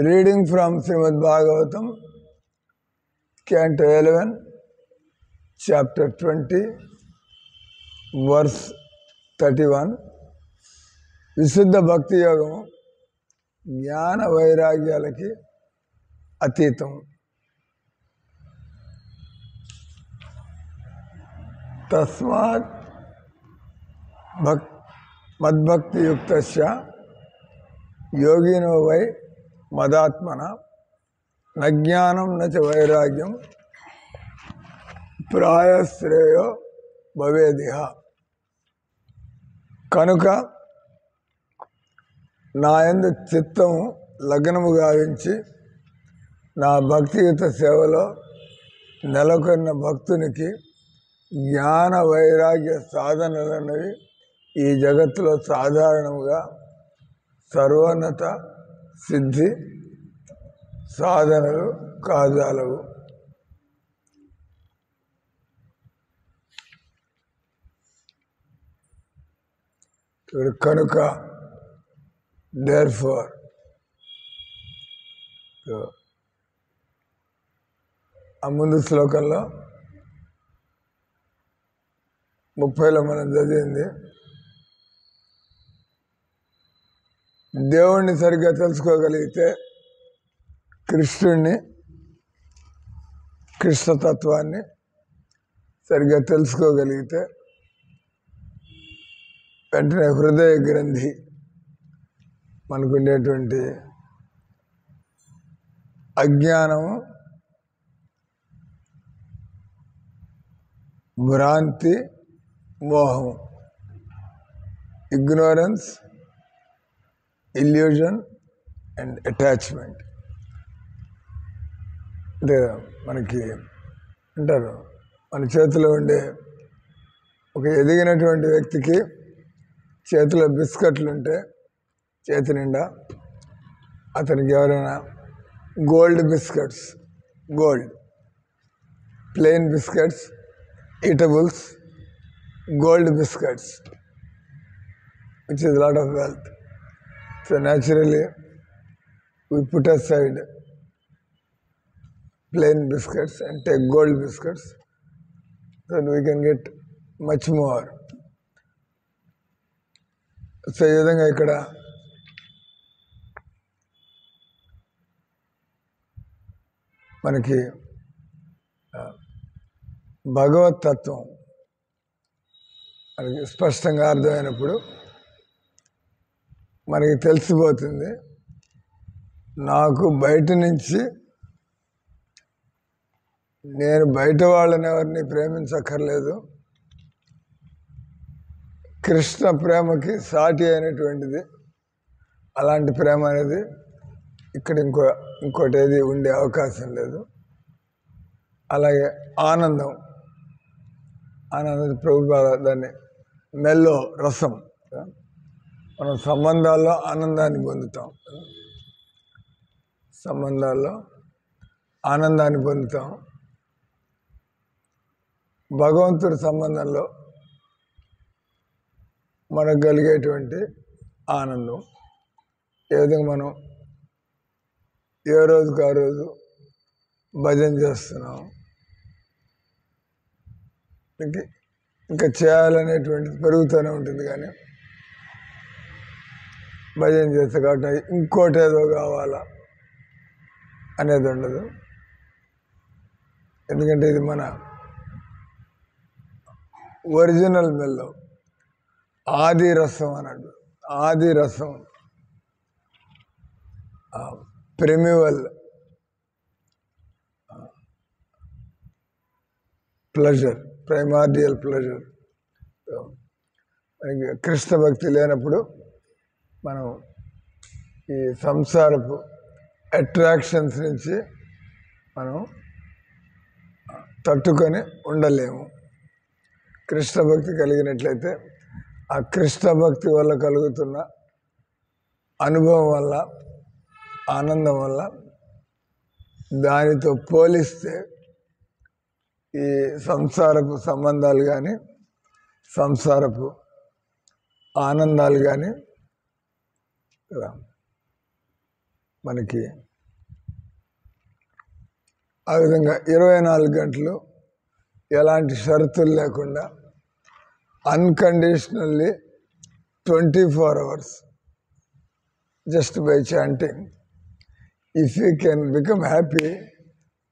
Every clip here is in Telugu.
Reading from Srimad Bhagavatam, Canto 11, Chapter 20, Verse 31. విశుద్ధ భక్తి యోగము జ్ఞాన వైరాగ్యాలకి అతీతం. తస్మాత్ మద్భక్తియుక్తస్య యోగినో వై మదాత్మన నజ్ఞానం నచ వైరాగ్యం ప్రాయశ్రేయో భవేదిహ. కనుక నా యందు చిత్తము లగ్నము గావించి నా భక్తియుత సేవలో నెలకొన్న భక్తునికి జ్ఞాన వైరాగ్య సాధనలన్నవి ఈ జగత్తులో సాధారణముగా సర్వోన్నత సిద్ధి సాధనలు కాజాలవు. కనుక therefore ఆ ముందు శ్లోకంలో 30లో మనం చదివింది, దేవుణ్ణి సరిగ్గా తెలుసుకోగలిగితే, కృష్ణుణ్ణి కృష్ణతత్వాన్ని సరిగ్గా తెలుసుకోగలిగితే వెంటనే హృదయ గ్రంథి మనకుండేటువంటి అజ్ఞానము, భ్రాంతి, మోహము, ఇగ్నోరెన్స్, ఇల్యూజన్ అండ్ అటాచ్మెంట్. అంటే మనకి అంటారు, మన చేతిలో ఉండే ఒక ఎదిగినటువంటి వ్యక్తికి చేతిలో బిస్కెట్లు ఉంటే చేతి నిండా, అతనికి ఎవరైనా gold biscuits, gold plain biscuits, eatables, gold biscuits, which is a lot of wealth. So naturally, we put aside plain biscuits and take gold biscuits, so that we can get much more. So ఈ విధంగా ఇక్కడ మనకి భగవత్ తత్వం మనకి స్పష్టంగా అర్థమైనప్పుడు మనకి తెలిసిపోతుంది, నాకు బయట నుంచి నేను బయట వాళ్ళని ఎవరిని ప్రేమించక్కర్లేదు, కృష్ణ ప్రేమకి సాటి అయినటువంటిది అలాంటి ప్రేమ అనేది ఇక్కడ ఇంకోటి ఏది ఉండే అవకాశం లేదు. అలాగే ఆనందం ప్రభుపాద దాన్ని మెల్లో రసం, మనం సంబంధాల్లో ఆనందాన్ని పొందుతాం, సంబంధాల్లో ఆనందాన్ని పొందుతాం. భగవంతుడి సంబంధంలో మనకు కలిగేటువంటి ఆనందం, ఏ విధంగా మనం ఏ రోజుకు ఆ రోజు భజన చేస్తున్నాం, ఇంకా చేయాలనేటువంటిది పెరుగుతూనే ఉంటుంది, కానీ భజన చేస్తే కాబట్టి ఇంకోటి ఏదో కావాలా అనేది ఉండదు. ఎందుకంటే ఇది మన ఒరిజినల్ మెల్లో ఆది రసం అన్నాడు. ఆది రసం, ప్రిమివల్ ప్లెజర్, ప్రైమార్డియల్ ప్లెజర్. మనకి కృష్ణ భక్తి లేనప్పుడు మనం ఈ సంసారపు అట్రాక్షన్స్ నుంచి మనం తట్టుకొని ఉండలేము. కృష్ణ భక్తి కలిగినట్లయితే ఆ కృష్ణ భక్తి వల్ల కలుగుతున్న అనుభవం వల్ల, ఆనందం వల్ల, దానితో పోలిస్తే ఈ సంసారపు సంబంధాలు కానీ సంసారపు ఆనందాలు కానీ మనకి ఆ విధంగా 24 గంటలు ఎలాంటి షరతులు లేకుండా unconditionally 24 hours just by chanting. If you can become happy,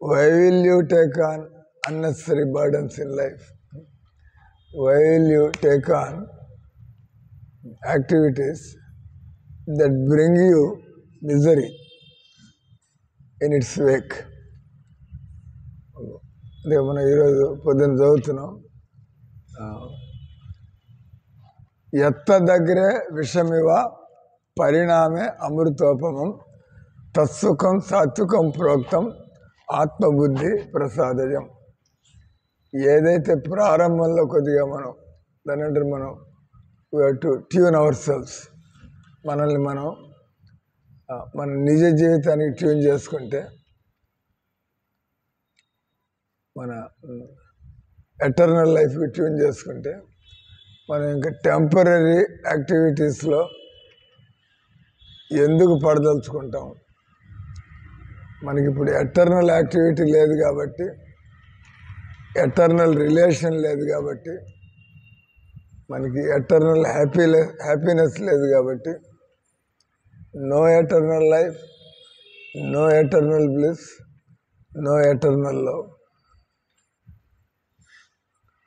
why will you take on unnecessary burdens in life? Why will you take on activities that bring you misery in its wake? అదే మనం ఈరోజు పొద్దున్న చదువుతున్నాం, ఎత్త దగ్గరే విషమివ పరిణామే అమృతోపమం తత్సుఖం సాత్వికం ప్రోక్తం ఆత్మబుద్ధి ప్రసాదజం. ఏదైతే ప్రారంభంలో కొద్దిగా మనం దాని అంటే మనం we have to tune our selves, మనల్ని మనం మన నిజ జీవితానికి ట్యూన్ చేసుకుంటే, మన ఎటర్నల్ లైఫ్కి ట్యూన్ చేసుకుంటే మనం ఇంకా టెంపరీ యాక్టివిటీస్లో ఎందుకు పడదలుచుకుంటాం? మనకి ఇప్పుడు ఎటర్నల్ యాక్టివిటీ లేదు కాబట్టి, ఎటర్నల్ రిలేషన్ లేదు కాబట్టి, మనకి ఎటర్నల్ హ్యాపీనెస్ లేదు కాబట్టి, no eternal life, no eternal bliss, no eternal love.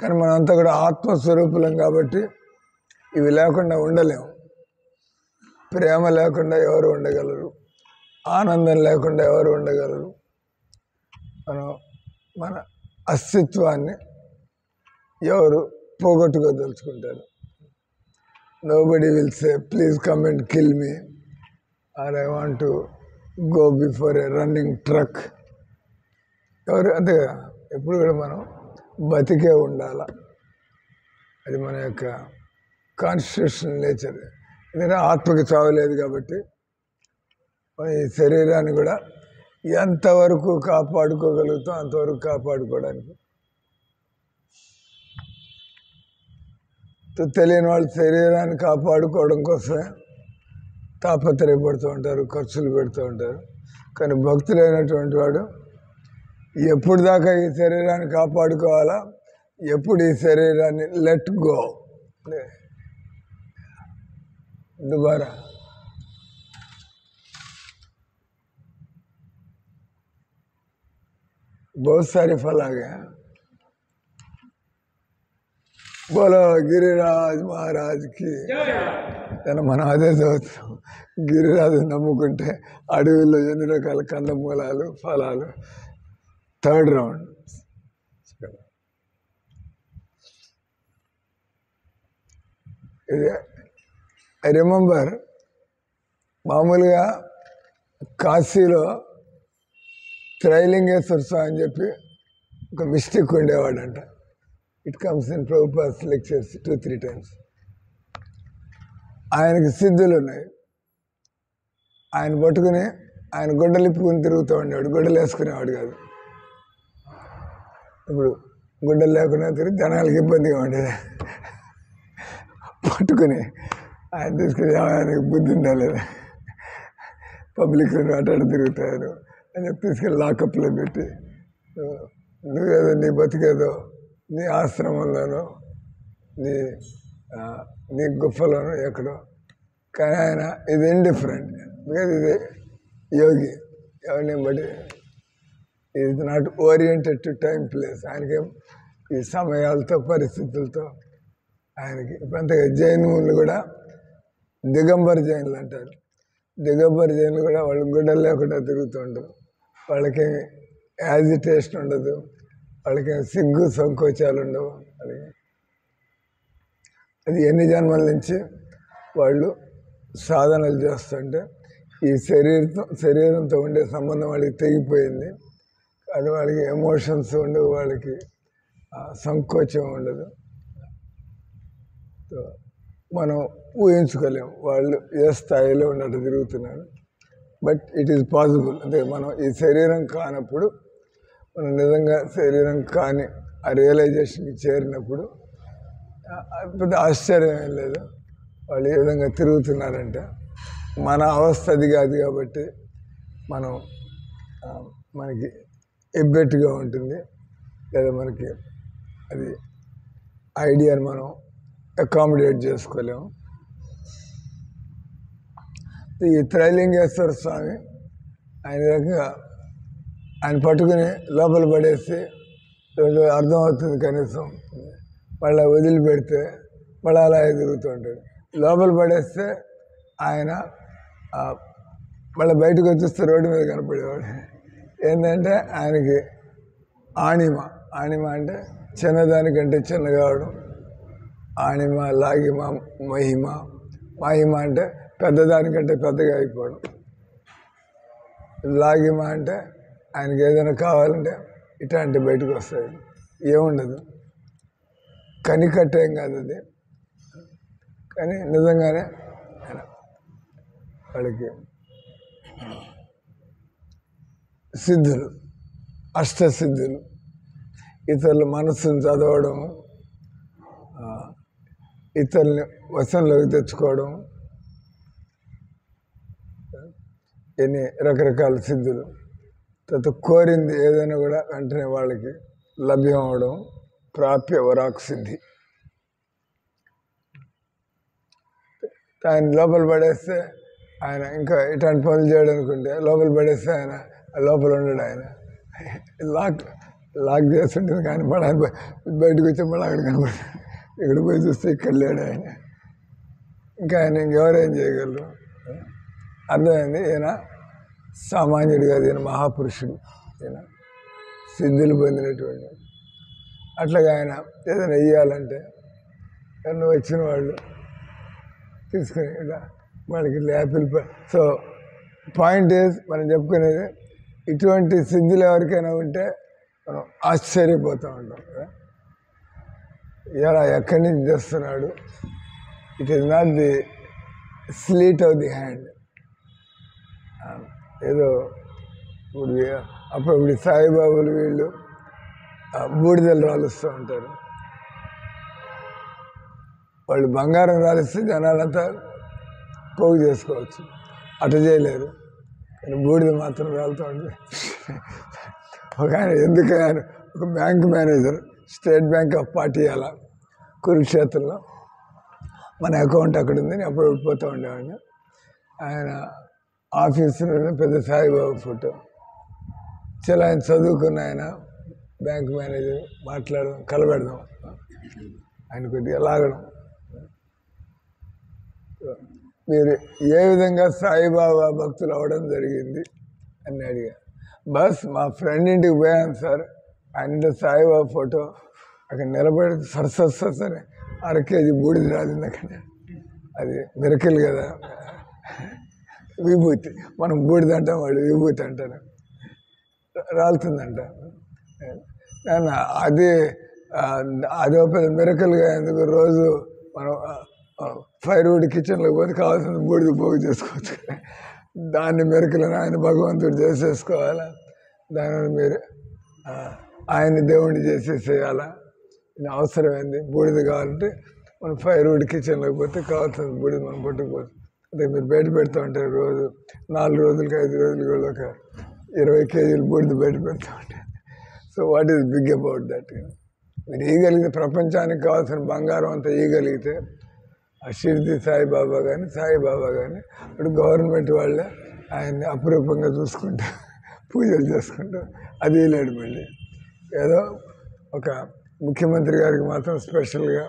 కానీ మనంతా కూడా ఆత్మస్వరూపులం కాబట్టి ఇవి లేకుండా ఉండలేము. ప్రేమ లేకుండా ఎవరు ఉండగలరు? ఆనందం లేకుండా ఎవరు ఉండగలరు? మన అస్తిత్వాన్ని ఎవరు పోగొట్టుకోదలుచుకుంటారు? Nobody will say please come and kill me, or I want to go before a running truck. ఎవరు అంతే. ఎప్పుడు కూడా మనం బతికే ఉండాల, అది మన యొక్క కాన్స్టిట్యూషన్ నేచర్. ఎందుకంటే ఆత్మకి చావలేదు కాబట్టి ఈ శరీరాన్ని కూడా ఎంతవరకు కాపాడుకోగలుగుతాం అంతవరకు కాపాడుకోవడానికి. తెలియని వాళ్ళు శరీరాన్ని కాపాడుకోవడం కోసమే తాపత్రయపడుతూ ఉంటారు, ఖర్చులు పెడుతూ ఉంటారు. కానీ భక్తులైనటువంటి వాడు ఎప్పుడు దాకా ఈ శరీరాన్ని కాపాడుకోవాలా, ఎప్పుడు ఈ శరీరాన్ని లెట్ గో दोबारा बहुत सारे फल आ गए. बोलो గిరిరాజ్ మహారాజ్ కి. మనం అదే చదువుతాం, గిరిరాజు నమ్ముకుంటే అడవిలో ఎన్ని రకాల కందమూలాలు ఫలాలు. Third round. ఇది ఐ రిమెంబర్, మామూలుగా కాశీలో త్రైలింగేశ్వర స్వామి అని చెప్పి ఒక మిస్టేక్ ఉండేవాడంట. It comes in Prabhupada's lectures 2-3 times. ఆయనకి సిద్ధులు ఉన్నాయి. ఆయన పట్టుకుని ఆయన గొడ్డలు ఇప్పుకుని తిరుగుతూ ఉండేవాడు, గొడ్డలు వేసుకునేవాడు కాదు. ఇప్పుడు గుడ్డలు లేకుండా తిరిగి జనాలకి ఇబ్బందిగా ఉండేది. పట్టుకుని ఆయన తీసుకుని ఆయనకి బుద్ధి ఉండాలేదు, పబ్లిక్లో అటు తిరుగుతారు అని చెప్పి తీసుకెళ్ళి లాకప్లో పెట్టి, నువ్వేదో నీ బతికేదో నీ ఆశ్రమంలోనో నీ గుఫలోనో ఎక్కడో. కానీ ఆయన ఇది ఇండిఫరెంట్, బికాజ్ ఇది యోగి. ఎవరిని బట్టి is not oriented to time place. ఆయనకేం ఈ సమయాలతో పరిస్థితులతో ఆయనకి. అంతగా జైనులు కూడా దిగంబర్ జైన్లు అంటారు. దిగంబర్ జైన్లు కూడా వాళ్ళు గుడ్డలు లేకుండా తిరుగుతుంటారు. వాళ్ళకి యాజిటేషన్ ఉండదు, వాళ్ళకి సిగ్గు సంకోచాలు ఉండవు. వాళ్ళకి అది ఎన్ని జన్మల నుంచి వాళ్ళు సాధనలు చేస్తుంటే ఈ శరీరంతో ఉండే సంబంధం వాళ్ళకి తెగిపోయింది. అది వాళ్ళకి ఎమోషన్స్ ఉండవు, వాళ్ళకి సంకోచం ఉండదు. మనం ఊహించుకోలేము వాళ్ళు ఏ స్థాయిలో ఉన్నట్టు తిరుగుతున్నారు. But it is possible. అంటే మనం ఈ శరీరం కానప్పుడు, మనం నిజంగా శరీరం కాని ఆ రియలైజేషన్కి చేరినప్పుడు పెద్ద ఆశ్చర్యం ఏం లేదు. వాళ్ళు ఏ విధంగా తిరుగుతున్నారంటే మన అవస్థ అది కాదు కాబట్టి మనకి ఎబ్బెట్టుగా ఉంటుంది, లేదా మనకి అది ఐడియాని మనం అకామిడేట్ చేసుకోలేము. ఈ త్రైలింగేశ్వర స్వామి ఆయన రకంగా ఆయన పట్టుకుని లోపల పడేసి అర్థమవుతుంది కనీసం, మళ్ళీ వదిలిపెడితే మళ్ళీ అలా తిరుగుతూ ఉంటాడు. లోపల పడేస్తే ఆయన మళ్ళీ బయటకు వచ్చేస్తే రోడ్డు మీద కనపడేవాడు. ఏంటంటే ఆయనకి ఆణిమ అంటే చిన్నదానికంటే చిన్న కావడం, ఆణిమ, లాగిమ, మహిమ అంటే పెద్దదానికంటే పెద్దగా అయిపోవడం. లాగిమ అంటే ఆయనకి ఏదైనా కావాలంటే ఇట్లాంటి బయటకు వస్తాయి, ఏముండదు, కనికట్టేం కాదు అది. కానీ నిజంగానే వాళ్ళకి సిద్ధులు, అష్టసిద్ధులు, ఇతరుల మనస్సును చదవడం, ఇతరుల్ని వశంలోకి తెచ్చుకోవడం, ఎన్ని రకరకాల సిద్ధులు. తర్వాత కోరింది ఏదైనా కూడా వెంటనే వాళ్ళకి లభ్యం అవడం, ప్రాప్య వరాకు సిద్ధి. ఆయన లోపల పడేస్తే ఆయన ఇంకా ఇట్లాంటి పనులు చేయడం అనుకుంటే లోపల పడేస్తే ఆయన లోపల ఉండడు, ఆయన లాక్ చేస్తుంటుంది. కానీ మళ్ళీ ఆయన బయటకు వచ్చి మళ్ళీ అక్కడ కనపడతాడు, ఇక్కడ పోయి చూస్తే ఇక్కడ లేడు ఆయన. ఇంకా ఆయన ఇంకెవరేం చేయగలరు? అర్థమైంది, ఈయన సామాన్యుడు కాదు, ఈయన మహాపురుషుడు, ఈయన సిద్ధులు పొందినటువంటి. అట్లాగా ఆయన ఏదైనా ఇయ్యాలంటే ఎవరైనా వచ్చిన వాళ్ళు తీసుకుని ఇలా వాళ్ళకి యాపిల్. సో పాయింట్ ఈజ్ మనం చెప్పుకునేది, ఇటువంటి సిద్ధులు ఎవరికైనా ఉంటే మనం ఆశ్చర్యపోతూ ఉంటాం కదా, ఇలా ఎక్కడి నుంచి తెస్తున్నాడు. It is not the sleight of the hand. ఏదో ఇప్పుడు అప్పుడప్పుడు సాయిబాబులు వీళ్ళు బూడిదలు రాలుస్తూ ఉంటారు. వాళ్ళు బంగారం రాలిస్తే జనాలంతా పోగు చేసుకోవచ్చు, అటు చేయలేరు. కానీ బూడిద మాత్రం రాలుతూ ఉంటుంది. ఒక ఆయన ఎందుకు ఆయన ఒక bank manager, state bank of Patiala, కురుక్షేత్రంలో మన అకౌంట్ అక్కడ ఉంది, నేను అప్పుడు పోతూ ఉండేవాడిని. ఆయన ఆఫీసులో పెద్ద సాయిబాబు ఫోటో, చాలా ఆయన చదువుకున్న ఆయన, బ్యాంక్ మేనేజర్, మాట్లాడదాం, కలబెడదాం, ఆయన కొద్దిగా లాగడం. మీరు ఏ విధంగా సాయిబాబా భక్తులు అవ్వడం జరిగింది అని అడిగా. బస్ మా ఫ్రెండ్ ఇంటికి పోయాను సార్, ఆయన సాయిబాబా ఫోటో అక్కడ నిలబడి సరసరి 1/2 కేజీ బూడిద రాలింది అక్కడ. అది మిరకిల్ కదా, విభూతి. మనం బూడిద అంటాం, వాళ్ళు విభూతి అంటారు, రాలుతుందంట. అదే పెద్ద మిరకల్గా ఎందుకు? రోజు మనం ఫైర్వుడ్ కిచెన్లోకి పోతే కావాల్సిన బూడిద పోగు చేసుకోవచ్చు. దాన్ని మిరకలను ఆయన భగవంతుడు చేసేసుకోవాలా, దానిని మీరు ఆయన దేవుడిని చేసేసేయాలా? అవసరమైంది బూడిద కావాలంటే మనం ఫైర్వుడ్ కిచెన్లోకి పోతే కావాల్సిన బూడిద మనం పట్టుకుపోవచ్చు. అదే మీరు బయట పెడతా ఉంటారు, రోజు 4 రోజులకి 5 రోజులకి కూడా ఒక 20 కేజీలు బూడిద బయట పెడతా ఉంటారు. So what is big about that? మీరు ఇయ్యగలిగితే, ప్రపంచానికి కావాల్సిన బంగారం అంతా ఇయ్యగలిగితే, ఆ షిర్ది సాయిబాబా కానీ ఇప్పుడు గవర్నమెంట్ వాళ్ళే ఆయన్ని అపురూపంగా చూసుకుంటా, పూజలు చేసుకుంటా, అది లేడు. మళ్ళీ ఏదో ఒక ముఖ్యమంత్రి గారికి మాత్రం స్పెషల్గా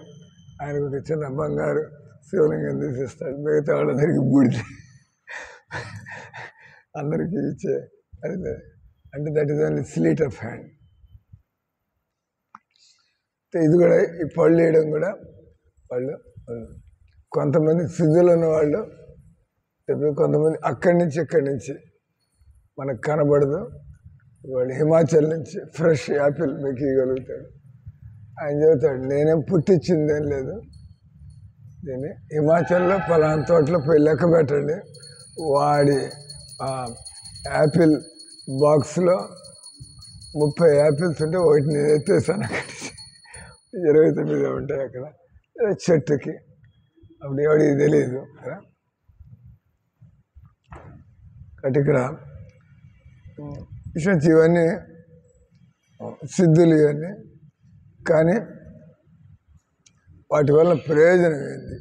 ఆయనకు ఒక చిన్న బంగారు శివలింగం తీసిస్తాడు, మిగతా వాళ్ళందరికీ బూడిద అందరికీ ఇచ్చే అది లేదు. అంటే that is only స్లీట్ of hand. ఇది కూడా ఈ పళ్ళు వేయడం కూడా వాళ్ళు కొంతమంది సిద్ధులు ఉన్న వాళ్ళు, కొంతమంది అక్కడి నుంచి ఇక్కడి నుంచి మనకు కనబడదు, వాడు హిమాచల్ నుంచి ఫ్రెష్ యాపిల్ మీకు ఇవ్వగలుగుతాడు. ఆయన చెబుతాడు, నేనేం పుట్టించిందేం లేదు, దీన్ని హిమాచల్లో పలానా తోటలో పోయి లెక్క పెట్టండి, వాడి యాపిల్ బాక్స్లో 30 యాపిల్స్ ఉంటే ఒకటి నేను ఎత్తేసాను, అక్కడి 29 ఉంటాయి అక్కడ చెట్టుకి. అప్పుడు ఎవడికి తెలియదు కదా. కాబట్టి ఇక్కడ ఇవన్నీ సిద్ధులు ఇవన్నీ. కానీ వాటి వల్ల ప్రయోజనం ఏంది?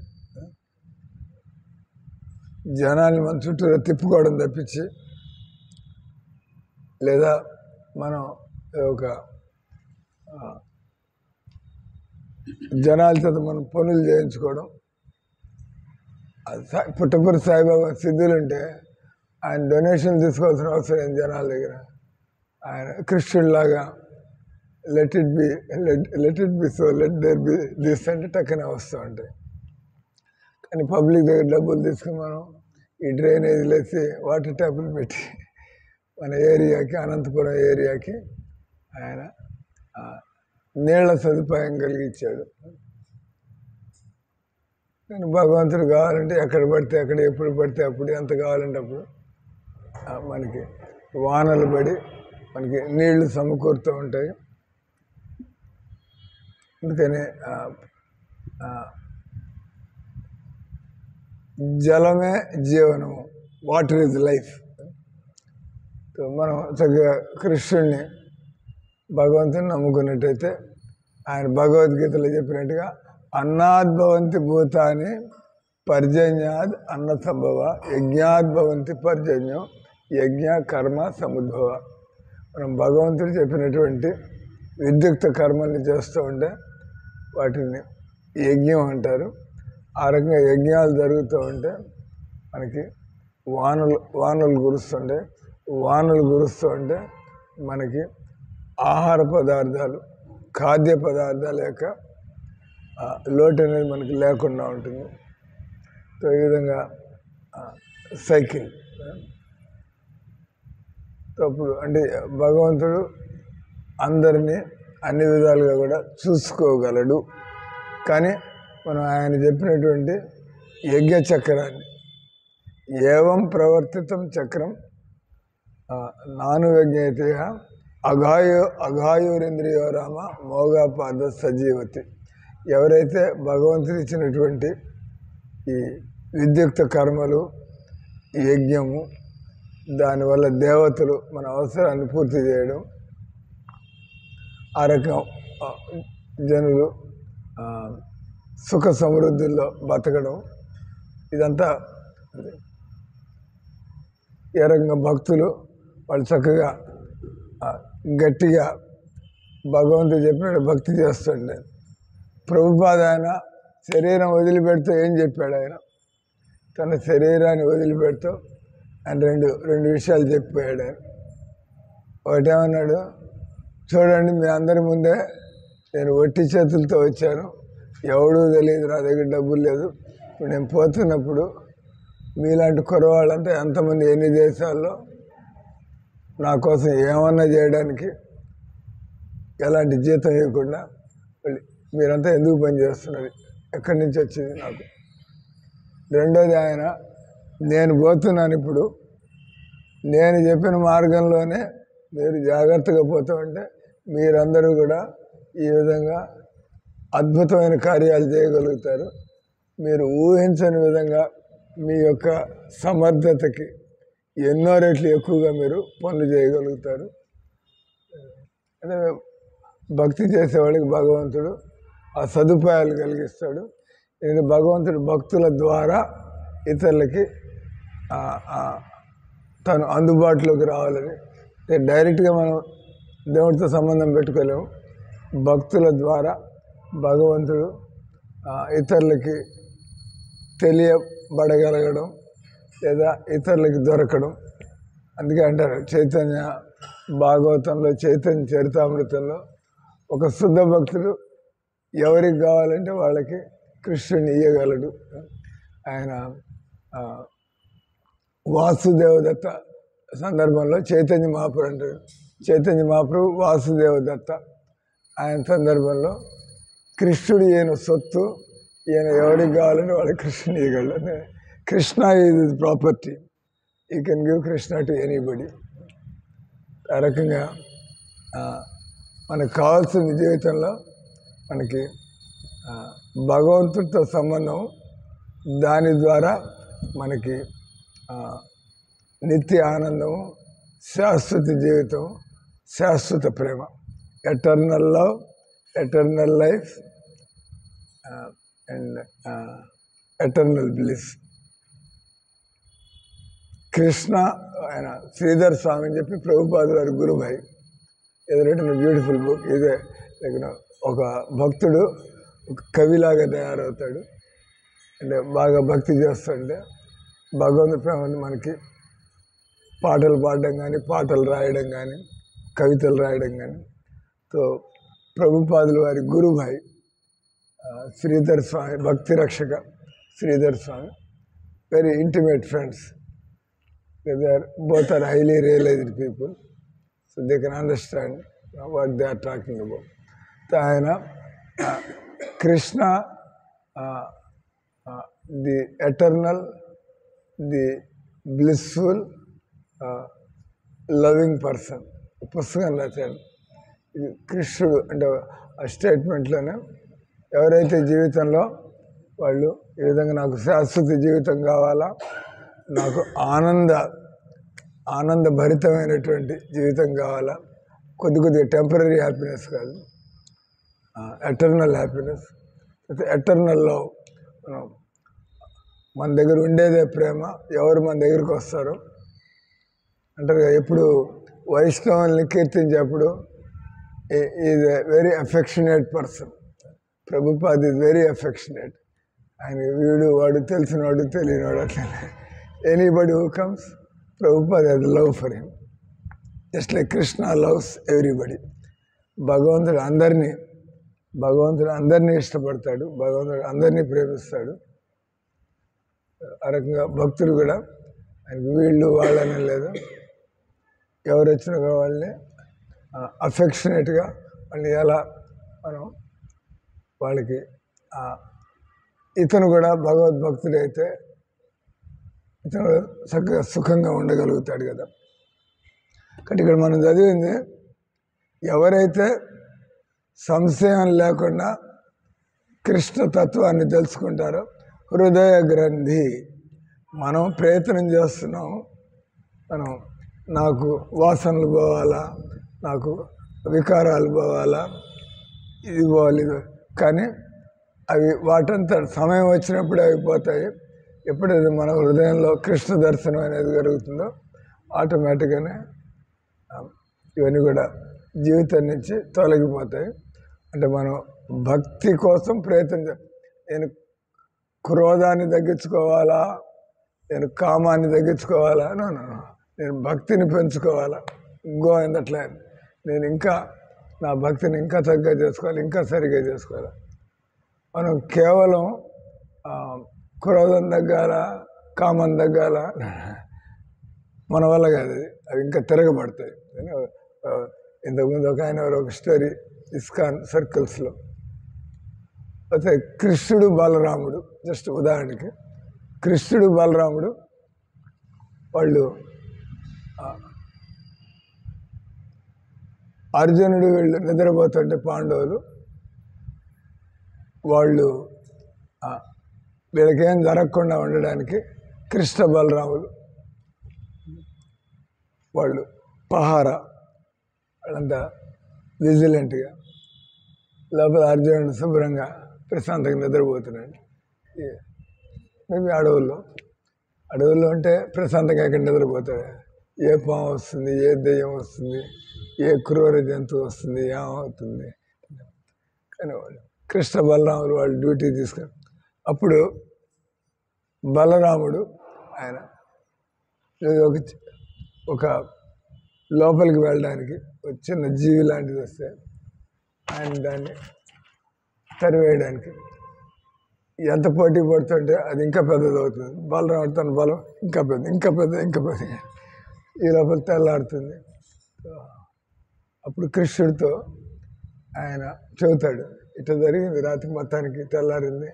జనాన్ని మన చుట్టూ తిప్పుకోవడం తప్పించి, లేదా మనం ఒక జనాల చేత మనం పనులు చేయించుకోవడం. పుట్టపర్తి సాయిబాబా సిద్ధులు ఉంటే ఆయన డొనేషన్ తీసుకోవాల్సిన అవసరం ఏంటి జనాల దగ్గర? ఆయన కృష్ణుడిలాగా let it be so, let there be this అంటే టక్కనే వస్తూ ఉంటాయి. కానీ పబ్లిక్ దగ్గర డబ్బులు తీసుకుని మనం ఈ డ్రైనేజీలు వేసి వాటర్ ట్యాపులు పెట్టి మన ఏరియాకి, అనంతపురం ఏరియాకి ఆయన నీళ్ల సదుపాయం కలిగించాడు. కానీ భగవంతుడు కావాలంటే ఎక్కడ పడితే అక్కడ, ఎప్పుడు పడితే అప్పుడు, ఎంత కావాలంటే అప్పుడు మనకి వానలు పడి మనకి నీళ్లు సమకూరుతూ ఉంటాయి. అందుకని జలమే జీవనము, వాటర్ ఈజ్ లైఫ్. మనం చక్కగా కృష్ణుడిని, భగవంతుని నమ్ముకున్నట్టయితే ఆయన భగవద్గీతలో చెప్పినట్టుగా అన్నాద్భవంతి భూతాన్ని పర్జన్యాద్ అన్న సంభవ, యజ్ఞాద్భవంతి పర్జన్యం యజ్ఞ కర్మ సముద్భవ. మనం భగవంతుడు చెప్పినటువంటి విద్యుక్త కర్మల్ని చేస్తూ ఉంటే వాటిని యజ్ఞం అంటారు. ఆ రకంగా యజ్ఞాలు జరుగుతూ ఉంటే మనకి వానలు కురుస్తుంటే, వానలు కురుస్తూ ఉంటే మనకి ఆహార పదార్థాలు, ఖాద్య పదార్థాల యొక్క లోటు అనేది మనకి లేకుండా ఉంటుంది. సో ఈ విధంగా సైకిల్ అప్పుడు అంటే భగవంతుడు అందరినీ అన్ని విధాలుగా కూడా చూసుకోగలడు. కానీ మనం ఆయన చెప్పినటువంటి యజ్ఞ చక్రాన్ని, ఏవం ప్రవర్తితం చక్రం నాను యజ్ఞతే అఘాయురింద్రియో రామ మోగాపాద సజీవతి. ఎవరైతే భగవంతుడు ఇచ్చినటువంటి ఈ విద్యుక్త కర్మలు, యజ్ఞము, దానివల్ల దేవతలు మన అవసరాన్ని పూర్తి చేయడం, ఆ రకం జనులు సుఖ సమృద్ధుల్లో బతకడం, ఇదంతా ఏ రకంగా భక్తులు వాళ్ళు చక్కగా గట్టిగా భగవంతుడు చెప్పినట్టు భక్తి చేస్తుండే. ప్రభుపాద ఆయన శరీరం వదిలిపెడుతూ ఏం చెప్పాడు? ఆయన తన శరీరాన్ని వదిలిపెడుతూ ఆయన రెండు విషయాలు చెప్పాడు. ఆయన ఒకటేమన్నాడు, చూడండి మీ అందరి ముందే నేను ఒట్టి చేతులతో వచ్చాను, ఎవడూ తెలియదు, నా దగ్గర డబ్బులు లేదు. ఇప్పుడు నేను పోతున్నప్పుడు మీలాంటి కుర్రవాళ్ళంతా ఎంతమంది ఎన్ని దేశాల్లో నా కోసం ఏమన్నా చేయడానికి ఎలాంటి జీతం ఇవ్వకుండా మీరంతా ఎందుకు పని చేస్తున్నారు, ఎక్కడి నుంచి వచ్చింది నాకు? రెండోది, ఆయన నేను పోతున్నాను, ఇప్పుడు నేను చెప్పిన మార్గంలోనే మీరు జాగ్రత్తగా పోతూ ఉంటే మీరందరూ కూడా ఈ విధంగా అద్భుతమైన కార్యాలు చేయగలుగుతారు. మీరు ఊహించని విధంగా మీ యొక్క సమర్థతకి ఎన్నో రెట్లు ఎక్కువగా మీరు పనులు చేయగలుగుతారు. అంటే భక్తి చేసేవాళ్ళకి భగవంతుడు ఆ సదుపాయాలు కలిగిస్తాడు. ఇది భగవంతుడు భక్తుల ద్వారా ఇతరులకి తను అందుబాటులోకి రావాలని. డైరెక్ట్గా మనం దేవుడితో సంబంధం పెట్టుకోలేము. భక్తుల ద్వారా భగవంతుడు ఇతరులకి తెలియబడగలగడం లేదా ఇతరులకి దొరకడం. అందుకే అంటారు చైతన్య భాగవతంలో, చైతన్య చరితామృతంలో, ఒక శుద్ధ భక్తుడు ఎవరికి కావాలంటే వాళ్ళకి కృష్ణుని ఇయ్యగలడు. ఆయన వాసుదేవదత్త సందర్భంలో చైతన్య మహాప్రభు అంటారు. చైతన్య మహాప్రభు వాసుదేవదత్త, ఆయన సందర్భంలో కృష్ణుడు ఈయన సొత్తు, ఈయన ఎవరికి కావాలంటే వాళ్ళకి కృష్ణుని ఇవ్వగలడు. Krishna is property, you can give Krishna to anybody. ఆ రకంగా మనకు కావాల్సిన జీవితంలో మనకి భగవంతుడితో సంబంధం, దాని ద్వారా మనకి నిత్య ఆనందము, శాశ్వత జీవితం, శాశ్వత ప్రేమ. eternal love, eternal life, and eternal bliss. Krishna ఆయన శ్రీధర్ స్వామి అని చెప్పి ప్రభుపాదుల వారి గురుభాయ్ ఏదంటే బ్యూటిఫుల్ బుక్ ఇదే. ఒక భక్తుడు ఒక కవిలాగా తయారవుతాడు, అంటే బాగా భక్తి చేస్తుంటే భగవంతుడి ప్రేమ మనకి పాటలు పాడడం కానీ, పాటలు రాయడం కానీ, కవితలు రాయడం కానీ. సో ప్రభుపాదుల వారి గురుభాయ్ Sridhar Swami, Bhakti Rakshak Sridhar Swami, very intimate friends. Both are highly realized people, so they can understand what they are talking about. So, ఆయన Krishna the eternal, the blissful, loving person పుస్తకం రాశాడు. ఇది కృష్ణుడు అంటే ఆ స్టేట్మెంట్లోనే ఎవరైతే జీవితంలో వాళ్ళు ఈ విధంగా నాకు శాశ్వత జీవితం కావాలా, నాకు ఆనందభరితమైనటువంటి జీవితం కావాలా, కొద్దిగా టెంపరీ హ్యాపీనెస్ కాదు, ఎటర్నల్ హ్యాపీనెస్, ఎటర్నల్ లవ్. మన దగ్గర ఉండేదే ప్రేమ, ఎవరు మన దగ్గరికి వస్తారో అంటారు కదా. ఎప్పుడు వైష్ణవుల్ని కీర్తించేప్పుడు is a very affectionate person. Prabhupad is very affectionate. ఆయన వీడు వాడు తెలిసినవాడు తెలియనివాడు అట్లనే. Anybody who comes, Prabhupada has love for him. Just like Krishna loves everybody. భగవంతుడు అందరినీ ఇష్టపడతాడు, భగవంతుడు అందరినీ ప్రేమిస్తాడు. ఆ రకంగా భక్తులు కూడా ఆయనకి వీళ్ళు వాళ్ళని లేదు, ఎవరు వచ్చినా వాళ్ళని అఫెక్షనేట్గా వాళ్ళని ఎలా మనం వాళ్ళకి ఇతను కూడా భగవద్భక్తుడైతే ఇతను చక్కగా సుఖంగా ఉండగలుగుతాడు కదా. కాబట్టి ఇక్కడ మనం చదివింది, ఎవరైతే సంశయం లేకుండా కృష్ణతత్వాన్ని తెలుసుకుంటారో, హృదయ గ్రంథి మనం ప్రయత్నం చేస్తున్నాం, మనం నాకు వాసనలు పోవాలా, నాకు వికారాలు పోవాలా, ఇది పోవాలి, కానీ అవి వాటంతా సమయం వచ్చినప్పుడు అవి పోతాయి. ఎప్పుడైతే మన హృదయంలో కృష్ణ దర్శనం అనేది జరుగుతుందో ఆటోమేటిక్గానే ఇవన్నీ కూడా జీవితం నుంచి తొలగిపోతాయి. అంటే మనం భక్తి కోసం ప్రయత్నం నేను క్రోధాన్ని తగ్గించుకోవాలా, నేను కామాన్ని తగ్గించుకోవాలా, నేను భక్తిని పెంచుకోవాలా, ఇంకో అట్లా నేను ఇంకా నా భక్తిని ఇంకా చక్కగా చేసుకోవాలి, ఇంకా సరిగ్గా చేసుకోవాలి. మనం కేవలం క్రోధం తగ్గాల, కామం తగ్గాల మన వల్ల కాదు, అవి ఇంకా తిరగబడతాయి. ఇంతకుముందు ఒక ఆయన ఒక స్టోరీ ఇస్కాన్ సర్కిల్స్లో అయితే కృష్ణుడు బలరాముడు, జస్ట్ ఉదాహరణకి కృష్ణుడు బలరాముడు వాళ్ళు అర్జునుడు వీళ్ళు నిద్రపోతుంటే పాండవులు వాళ్ళు వీళ్ళకేం జరగకుండా ఉండడానికి కృష్ణ బలరాములు వాళ్ళు పహారా, వాళ్ళంతా విజిలెంట్గా లోపల అర్జునుడు శుభ్రంగా ప్రశాంతంగా నిద్రపోతున్నాడు. మేబీ అడవుల్లో ఉంటే ప్రశాంతంగా ఎక్కడ నిద్రపోతాడు, ఏ పాము వస్తుంది, ఏ దెయ్యం వస్తుంది, ఏ క్రూర జంతువు వస్తుంది, ఏమవుతుంది. కానీ వాళ్ళు కృష్ణ బలరాములు వాళ్ళు డ్యూటీ తీసుకొని, అప్పుడు బలరాముడు ఆయన ఒక లోపలికి వెళ్ళడానికి ఒక చిన్న జీవి లాంటిది వస్తే ఆయన దాన్ని తరివేయడానికి ఎంత పోటీ పడుతుంటే అది ఇంకా పెద్దది అవుతుంది. బలరాముడు తన బలం ఇంకా పెద్ద ఈ లోపల తెల్లాడుతుంది. అప్పుడు కృష్ణుడితో ఆయన చెబుతాడు, ఇట్లా జరిగింది రాత్రి మొత్తానికి తెల్లారింది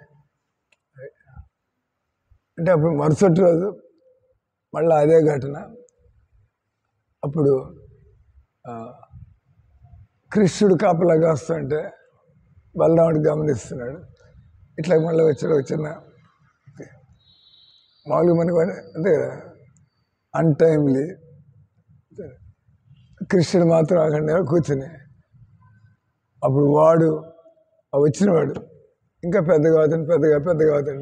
అంటే. అప్పుడు మరుసటి రోజు మళ్ళీ అదే ఘటన. అప్పుడు కృష్ణుడు కాపలాగా వస్తుంటే బలరాముడు గమనిస్తున్నాడు. ఇట్లా మళ్ళీ వచ్చాడు చిన్న మామూలుగా మనకి అంతే కదా, అన్టైమ్లీ. కృష్ణుడు మాత్రం అక్కడ కూర్చుని అప్పుడు వాడు వచ్చినవాడు ఇంకా పెద్దగా అవుతాడు, పెద్దగా అవుతాడు,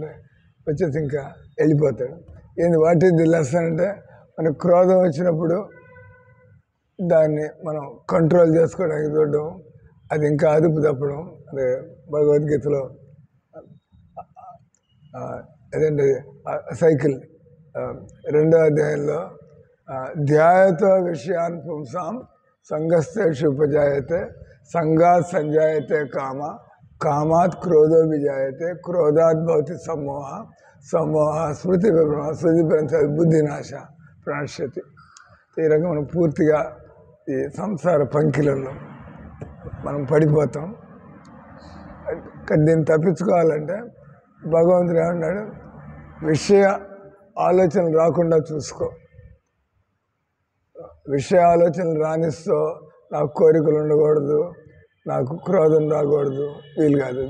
వచ్చేసి ఇంకా వెళ్ళిపోతాడు. ఏంది వాట్ ఈజ్ ది లెసన్ అంటే, మనకు క్రోధం వచ్చినప్పుడు దాన్ని మనం కంట్రోల్ చేసుకోవడానికి చూడడం, అది ఇంకా అదుపు తప్పడం. అదే భగవద్గీతలో అదేంటి సైకిల్ 2వ అధ్యాయంలో ధ్యాయతో విషయాన్ పుంసాం సంగస్తేషు ఉపజాయతే సంగాత్ సంజాయతే కామాత్ క్రోధో విజాయతే క్రోధాత్ భవతి సమోహ స్మృతి విభ్రమ స్మృతి బుద్ధినాశ ప్రణశ్యతి. ఈ రకం మనం పూర్తిగా ఈ సంసార పంకిలలో మనం పడిపోతాం. దీన్ని తప్పించుకోవాలంటే భగవంతుడు ఏమన్నాడు, విషయ ఆలోచనలు రాకుండా చూసుకో. విషయ ఆలోచనలు రానిస్తూ నాకు కోరికలు ఉండకూడదు, నాకు క్రోధం రాకూడదు, వీలు కాదు.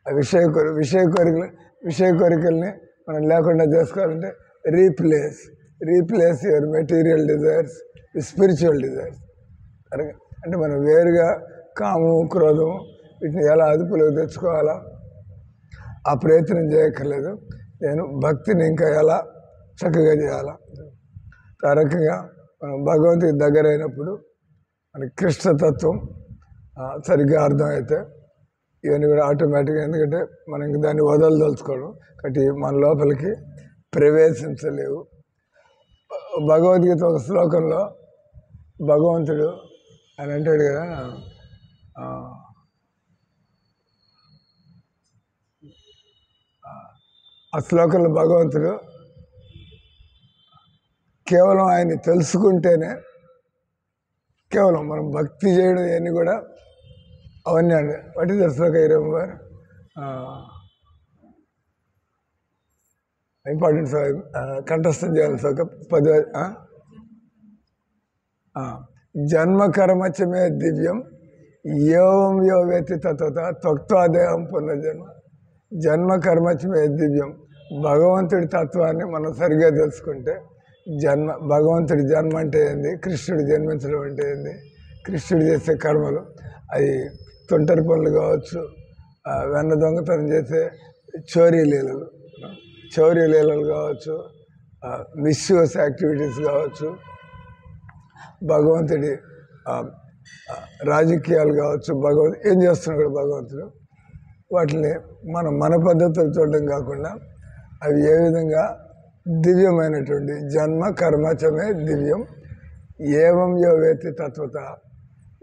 ఆ విషయ కోరికల్ని మనం లేకుండా చేసుకోవాలంటే replace your material desires with spiritual desires. అంటే మనం వేరుగా కామం క్రోధం వీటిని ఎలా అదుపులోకి తెచ్చుకోవాలా ఆ ప్రయత్నం చేయక్కర్లేదు. నేను భక్తిని ఇంకా ఎలా చక్కగా చేయాలా. ఆ రకంగా మనం భగవంతుడికి దగ్గర అయినప్పుడు మనకి కృష్ణతత్వం సరిగ్గా అర్థమైతే ఇవన్నీ కూడా ఆటోమేటిక్గా, ఎందుకంటే మనం ఇంక దాన్ని వదలదలుచుకోవడం కాబట్టి మన లోపలికి ప్రవేశించలేవు. భగవద్గీత ఒక శ్లోకంలో భగవంతుడు అని అంటాడు కదా, ఆ శ్లోకంలో భగవంతుడు కేవలం ఆయన్ని తెలుసుకుంటేనే, కేవలం మనం భక్తి చేయడం ఇవన్నీ కూడా అవన్నీ అండి. What is the Shloka 20 important కంఠస్థం చేయాలి శ్లోక 10. జన్మ కర్మచమే దివ్యం ఏవం యో వేతి తత్వత త్వక్త్వాదేహం పునర్జన్మ. జన్మ కర్మచమే దివ్యం. భగవంతుడి తత్వాన్ని మనం సరిగ్గా తెలుసుకుంటే భగవంతుడి జన్మ అంటే ఏంది, కృష్ణుడు జన్మించడం అంటే ఏంది, కృష్ణుడు చేసే కర్మలు అవి తొంటరి పనులు కావచ్చు, వెన్న దొంగతనం చేసే చౌర్య లీలలు కావచ్చు, మిస్యూస్ యాక్టివిటీస్ కావచ్చు, భగవంతుడి రాజకీయాలు కావచ్చు, ఏం చేస్తున్నాడు భగవంతుడు, వాటిని మన పద్ధతులు చూడడం కాకుండా అవి ఏ విధంగా దివ్యమైనటువంటి జన్మ కర్మచమే దివ్యం ఏవం యో వేతి తత్వత.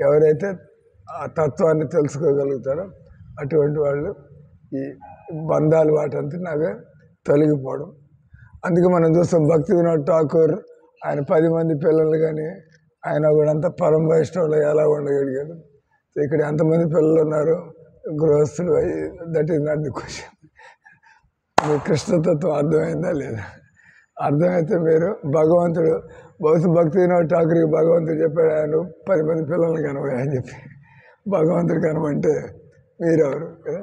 ఎవరైతే ఆ తత్వాన్ని తెలుసుకోగలుగుతారో అటువంటి వాళ్ళు ఈ బంధాలు వాటంతా అవే తొలగిపోవడం. అందుకే మనం చూస్తాం భక్తి వినోద్ ఠాకూర్ ఆయన 10 మంది పిల్లలు కానీ ఆయన కూడా అంతా పరమ వైష్ణవులు ఎలా ఉండగలిగారు. ఇక్కడ ఎంతమంది పిల్లలు ఉన్నారు గృహస్థులు, that is not the question. మీ కృష్ణతత్వం అర్థమైందా లేదా? అర్థమైతే మీరు భగవంతుడు బహుశా భక్తి వినోద్ ఠాకూర్కి భగవంతుడు చెప్పాడు, ఆయన 10 మంది పిల్లల్ని కనబోయా అని చెప్పి. భగవంతుడు కనమంటే మీరెవరు కదా?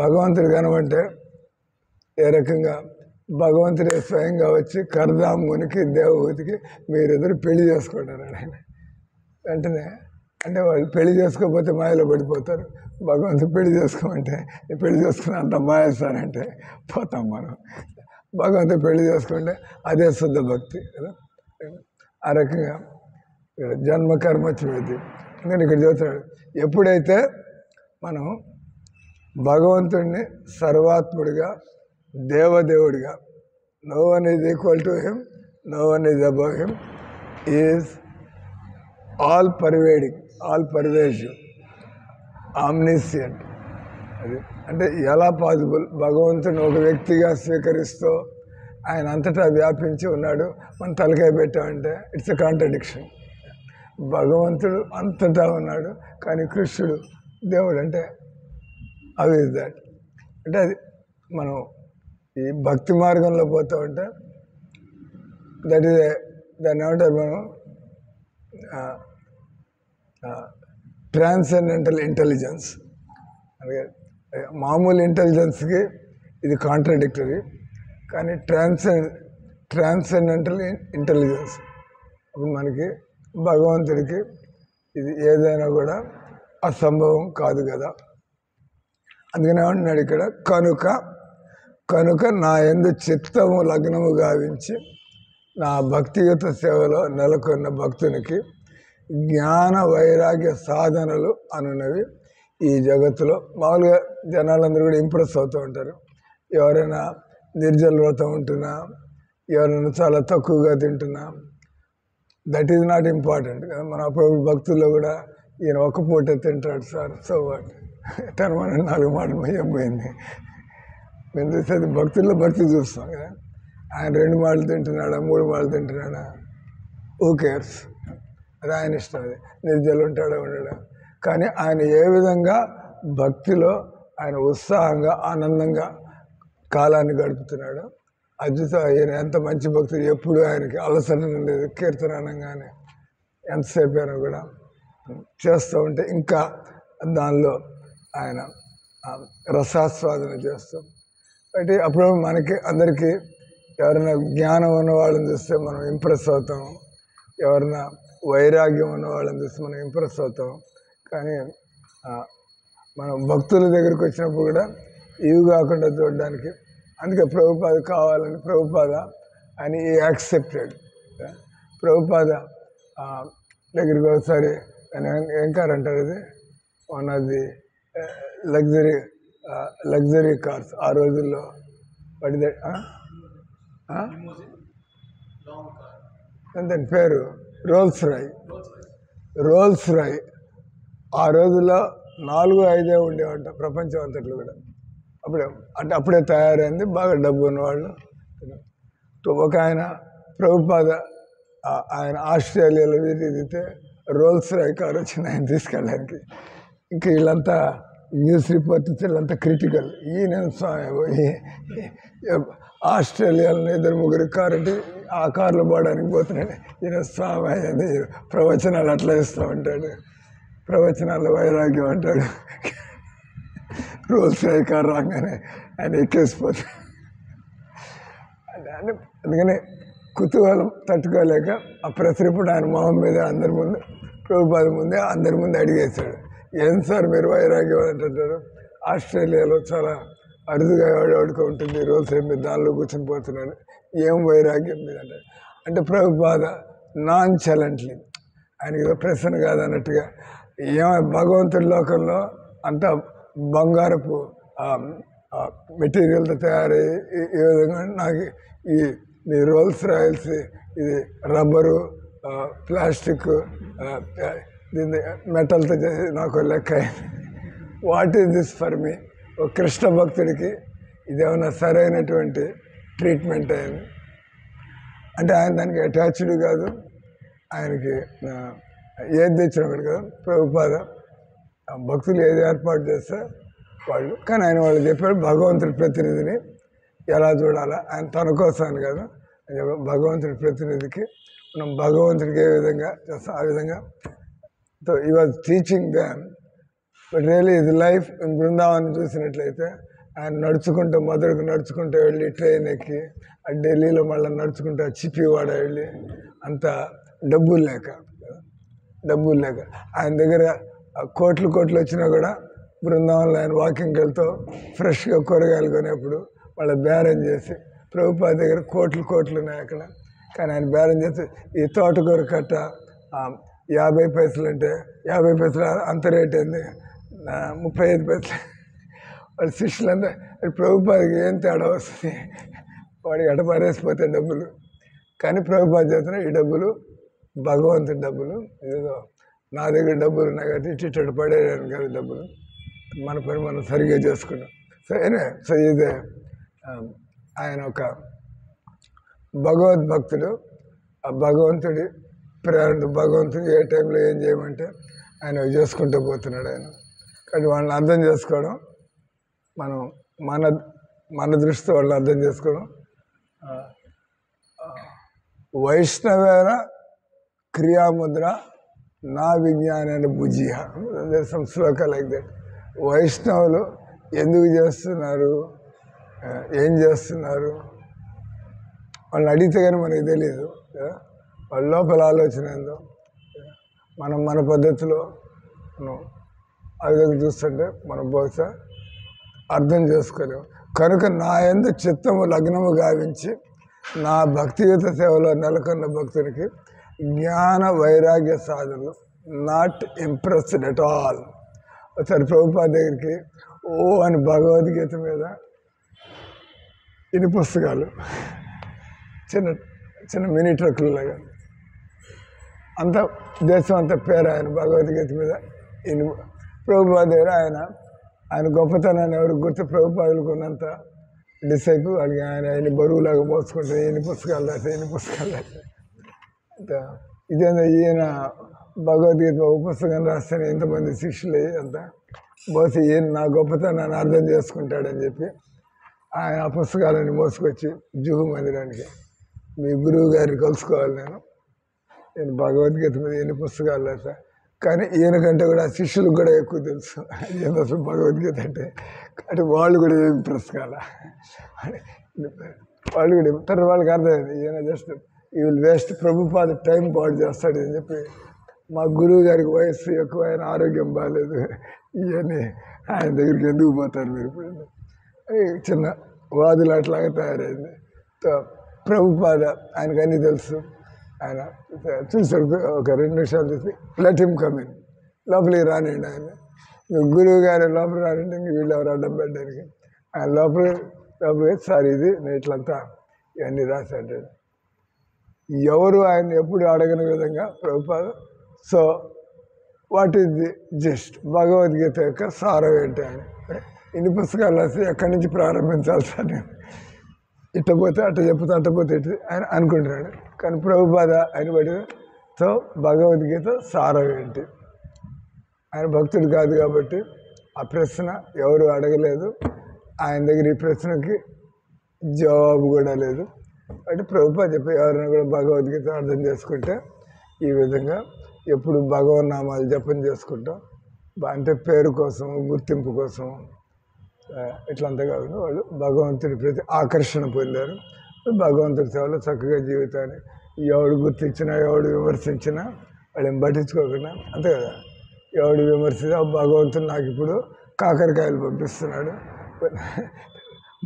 భగవంతుడు కనమంటే ఏ రకంగా భగవంతుడే స్వయంగా వచ్చి కర్దాం మునికి దేవహూతికి మీరిద్దరు పెళ్లి చేసుకుంటారు ఆయన వెంటనే. అంటే వాళ్ళు పెళ్లి చేసుకోకపోతే మాయలో పడిపోతారు. భగవంతుడు పెళ్లి చేసుకోమంటే పెళ్లి చేసుకుని అంత మాయ సార్ అంటే పోతాం మనం. భగవంతుడు పెళ్లి చేసుకుంటే అదే శుద్ధ భక్తి కదా. ఆ రకంగా జన్మ కర్మ చివరి. నేను ఇక్కడ చూస్తున్నాడు, ఎప్పుడైతే మనం భగవంతుడిని సర్వాత్ముడిగా దేవదేవుడిగా, no one is equal to him, no one is above him, is all pervasive, omniscient. అది అంటే ఎలా పాసిబుల్? భగవంతుని ఒక వ్యక్తిగా స్వీకరిస్తూ ఆయన అంతటా వ్యాపించి ఉన్నాడు, మనం తలకాయ పెట్టామంటే ఇట్స్ ఎ కాంట్రడిక్షన్. భగవంతుడు అంతటా ఉన్నాడు కానీ కృష్ణుడు దేవుడు అంటే హౌ ఇస్ దట్? అంటే అది మనం ఈ భక్తి మార్గంలో పోతూ ఉంటే దట్ ఈస్ దాన్ని ఏమంటారు మనం ట్రాన్సెండెంటల్ ఇంటెలిజెన్స్. అలాగే మామూలు ఇంటెలిజెన్స్కి ఇది కాంట్రడిక్టరీ, కానీ ట్రాన్సెండెంటల్ ఇంటెలిజెన్స్ అప్పుడు మనకి భగవంతుడికి ఇది ఏదైనా కూడా అసంభవం కాదు కదా. అందుకని ఏమంటున్నాడు ఇక్కడ, కనుక నా యందు చిత్తము లగ్నము గావించి నా భక్తిగత సేవలో నెలకొన్న భక్తునికి జ్ఞాన వైరాగ్య సాధనలు అనున్నవి ఈ జగత్తులో. మామూలుగా జనాలందరూ కూడా ఇంప్రెస్ అవుతూ ఉంటారు. ఎవరైనా నిర్జల వ్రతం ఉంటున్నా, ఎవరైనా చాలా తక్కువగా తింటున్నా, దట్ ఈజ్ నాట్ ఇంపార్టెంట్ కదా. మన అప్పుడప్పుడు భక్తుల్లో కూడా ఈయన ఒక్క పూట తింటాడు సార్, సో వాట్, తన 4 మాటలు మయం పోయింది. మేము చూసేది భక్తుల్లో భక్తి చూస్తాం కదా. ఆయన 2 మాటలు తింటున్నాడా, 3 మాటలు తింటున్నాడా, హూ కేర్స్, అది ఆయన ఇష్టం. అది నిర్జలు ఉంటాడా ఉండడా. కానీ ఆయన ఏ విధంగా భక్తిలో ఆయన ఉత్సాహంగా ఆనందంగా కాలాన్ని గడుపుతున్నాడు. అద్భుతం. ఆయన ఎంత మంచి భక్తుడు, ఎప్పుడు ఆయనకి అలసట లేదు. కీర్తన అనగానే ఎంతసేపు అయినా కూడా చేస్తూ ఉంటే ఇంకా దానిలో ఆయన రసాస్వాదన చేస్తాం. కాబట్టి అప్పుడు మనకి అందరికీ ఎవరైనా జ్ఞానం ఉన్న వాళ్ళని చూస్తే మనం ఇంప్రెస్ అవుతాం, ఎవరైనా వైరాగ్యం ఉన్న వాళ్ళని చూస్తే మనం ఇంప్రెస్ అవుతాం. కానీ మనం భక్తుల దగ్గరికి వచ్చినప్పుడు కూడా ఇవి కాకుండా చూడడానికి, అందుకే ప్రభుపాద కావాలని ప్రభుపాద అని యాక్సెప్టెడ్. ప్రభుపాద దగ్గరికి ఒకసారి ఏం కార్ అంటారు, ఇది one of the luxury cars ఆ రోజుల్లో. పడితే దాని పేరు రోల్స్ రాయ్. ఆ రోజుల్లో 4-5 ఉండేవంట ప్రపంచం అంతట్లో కూడా. అప్పుడే తయారైంది, బాగా డబ్బు ఉన్నవాళ్ళు. ఒక ఆయన ప్రభుపాద ఆయన ఆస్ట్రేలియాలో తిరిగితే రోల్స్ రాయ్ కారు వచ్చింది ఆయన తీసుకెళ్ళడానికి. ఇంకా వీళ్ళంతా న్యూస్ రిపోర్టర్స్ వీళ్ళంతా క్రిటికల్. ఈయన ఆస్ట్రేలియాలో 2-3 కారు అంటే ఆ కారులో పోవడానికి పోతున్నాడు. ఈయన స్వామి అని ప్రవచనాలు అట్లా ఇస్తూ ఉంటాడు, ప్రవచనాల్లో వైరాగ్యం అంటాడు. రోల్స్ రాయ్ కారు రాగానే ఆయన ఎక్కేసిపోతాడు. అందుకని కుతూహలం తట్టుకోలేక ఆ ప్రెస్ రిపోర్ట్ ఆయన మొహం మీద అందరి ముందు, ప్రభుపాద ముందే అందరి ముందు అడిగేశాడు, ఏం సార్ మీరు వైరాగ్యం అంటారు, ఆస్ట్రేలియాలో చాలా అరుదుగా ఎవడెవడికి ఉంటుంది, రోల్స్ రాయ్ మీద దానిలో కూర్చొని పోతున్నాను, ఏం వైరాగ్యం మీద అంటారు. అంటే ప్రభుపాద నాన్ చలెంట్లీ, ఆయనకి ఏదో ప్రశ్న కాదన్నట్టుగా, భగవంతుడి లోకంలో అంతా బంగారపు మెటీరియల్తో తయారయ్యి ఈ విధంగా నాకు ఈ రోల్స్ రాయల్స్ ఇది రబ్బరు, ప్లాస్టిక్, దీన్ని మెటల్తో చేసి నాకు లెక్క అయింది. What is this for me? ఒక కృష్ణ భక్తుడికి ఇదేమన్నా సరైనటువంటి ట్రీట్మెంట్ అయింది అంటే ఆయన దానికి అటాచ్డ్ కాదు, ఆయనకి ఏది తెచ్చినప్పుడు కదా. ప్రభుపాద భక్తులు ఏది ఏర్పాటు చేస్తే వాళ్ళు, కానీ ఆయన వాళ్ళు చెప్పాడు భగవంతుడి ప్రతినిధిని ఎలా చూడాలా, ఆయన తన కోసాన్ని కదా, భగవంతుడి ప్రతినిధికి మనం భగవంతుడికి ఏ విధంగా చేస్తాం ఆ విధంగా. సో ఈ was teaching them. But really ఇది లైఫ్. బృందావనం చూసినట్లయితే ఆయన నడుచుకుంటూ మొదటికి నడుచుకుంటూ వెళ్ళి ట్రైన్ ఎక్కి ఢిల్లీలో మళ్ళీ నడుచుకుంటూ చిప్పివాడ వెళ్ళి, అంత డబ్బులు లేక ఆయన దగ్గర కోట్లు వచ్చినా కూడా బృందావనంలో ఆయన వాకింగ్కి వెళ్తూ ఫ్రెష్గా కూరగాయలు కొనేప్పుడు వాళ్ళ బేరం చేసి, ప్రభుపాద దగ్గర కోట్లు ఉన్నాయి అక్కడ, కానీ ఆయన బేరం చేసి ఈ తోటకూర కట్ట 50 పైసలు అంటే 50 పైసలు అంత రేట్ అయింది, 35 పైసలు. వాళ్ళ శిష్యులంతా ప్రభుపాదకి ఏం తేడా వస్తుంది, వాడికి ఎట పారేసిపోతే డబ్బులు. కానీ ప్రభుపాద చేస్తున్న ఈ డబ్బులు భగవంతుడి డబ్బులు, ఏదో నా దగ్గర డబ్బులు ఉన్నాయి కాబట్టి ఇటు పడేయడానికి కదా డబ్బులు, మన పని మనం సరిగ్గా చేసుకున్నాం. సో ఇదే ఆయన ఒక భగవద్భక్తుడు. ఆ భగవంతుడి ప్రేరణ, భగవంతుడు ఏ టైంలో ఏం చేయమంటే ఆయన చేసుకుంటూ పోతున్నాడు ఆయన. కాబట్టి వాళ్ళని అర్థం చేసుకోవడం, మనం మన దృష్టితో వాళ్ళని అర్థం చేసుకోవడం. వైష్ణవేన క్రియాముద్ర నా విజ్ఞాన భుజియ, సమ్ శ్లోక లైక్ దట్. వైష్ణవులు ఎందుకు చేస్తున్నారు, ఏం చేస్తున్నారు వాళ్ళని అడిగితే కానీ మనకి తెలియదు. వాళ్ళ లోపల ఆలోచన ఏందో మనం మన పద్ధతిలో మనం ఆ విధంగా చూస్తుంటే మనం బహుశా అర్థం చేసుకోలేము. కనుక నా యందు చిత్తము లగ్నము గావించి నా భక్తియుత సేవలో నెలకొన్న భక్తునికి జ్ఞాన వైరాగ్య సాధనలు నాట్ ఇంప్రెస్డ్ ఎట్ ఆల్. ఒకసారి ప్రభుపాద దగ్గరికి అని భగవద్గీత మీద ఇన్ని పుస్తకాలు చిన్న చిన్న మినీ ట్రక్కులు లాగా అంత దేశం అంతా పేరు ఆయన భగవద్గీత మీద ఇన్ని ప్రభుపాద దగ్గర ఆయన గొప్పతనాన్ని ఎవరికి గుర్తు ప్రభుపాదులకు ఉన్నంత డిసైపుల్ వాళ్ళకి ఆయన బరువులాగా మోసుకుంటే ఎన్ని పుస్తకాలు రాస్తే ఇదేందో ఈయన భగవద్గీత ఒక పుస్తకం రాస్తే ఎంతమంది శిష్యులు అంతా బహుశా ఈయన నా గొప్పతనాన్ని అర్థం చేసుకుంటాడని చెప్పి ఆయన ఆ పుస్తకాలని మోసుకొచ్చి జూహు మందిరానికి మీ గురువు గారిని కలుసుకోవాలి నేను భగవద్గీత మీద ఎన్ని పుస్తకాలు రాసా. కానీ ఈయనకంటే కూడా శిష్యులకు కూడా ఎక్కువ తెలుసు ఏంది అసలు భగవద్గీత అంటే. కాబట్టి వాళ్ళు కూడా ఏం పుస్తకాల వాళ్ళు కూడా తర్వాత వాళ్ళకి అర్థమైంది ఈయన జస్ట్ ఈ విల్ వేస్ట్ ప్రభుపాద టైం పాడు చేస్తాడు అని చెప్పి. మా గురువు గారికి వయస్సు ఎక్కువ, ఆయన ఆరోగ్యం బాగాలేదు, ఇవన్నీ ఆయన దగ్గరికి ఎందుకు పోతారు మీరు చిన్న వాదులు అట్లాగా తయారైంది. ప్రభుపాద ఆయనకు అన్నీ తెలుసు. ఆయన చూసాడు ఒక 2 నిమిషాలు చూసి లెట్ హిమ్ కమ్ ఇన్, లోపలికి రానియండి ఆయన. గురువు గారు లోపల రానంటే ఇంక వీళ్ళు ఎవరు అడ్డం పెట్టడానికి. ఆయన లోపలికి సార్ ఇది నేను ఇట్లంతా ఇవన్నీ రాశాడు. ఎవరు ఆయన ఎప్పుడు అడగని విధంగా Prabhupada so what is the just Bhagavad Gita యొక్క సారం ఏంటి అని. ఇన్ని పుస్తకాలు రాసి ఎక్కడి నుంచి ప్రారంభించాలి సార్ నేను, ఇట్ట పోతే అట్ట చెప్తే అట్ట పోతే ఇటు ఆయన అనుకుంటున్నాడు. కానీ ప్రభుపాద ఆయన బట్టి సో భగవద్గీత సారం ఏంటి. ఆయన భక్తుడు కాదు కాబట్టి ఆ ప్రశ్న ఎవరు అడగలేదు. ఆయన దగ్గర ఈ ప్రశ్నకి జవాబు కూడా లేదు. అంటే ప్రభుపాద చెప్పి ఎవరైనా కూడా భగవద్గీత అర్థం చేసుకుంటే ఈ విధంగా ఎప్పుడు భగవన్నామాలు జపం చేసుకుంటాం అంటే పేరు కోసం గుర్తింపు కోసం ఇట్లంతా కాకుండా వాళ్ళు భగవంతుడి ప్రతి ఆకర్షణ పొందారు. భగవంతుడి సేవలో చక్కగా జీవితాన్ని ఎవడు గుర్తించినా ఎవడు విమర్శించినా వాళ్ళని పట్టించుకోకుండా అంతే కదా. ఎవడు విమర్శించినా భగవంతుడు నాకు ఇప్పుడు కాకరకాయలు పంపిస్తున్నాడు,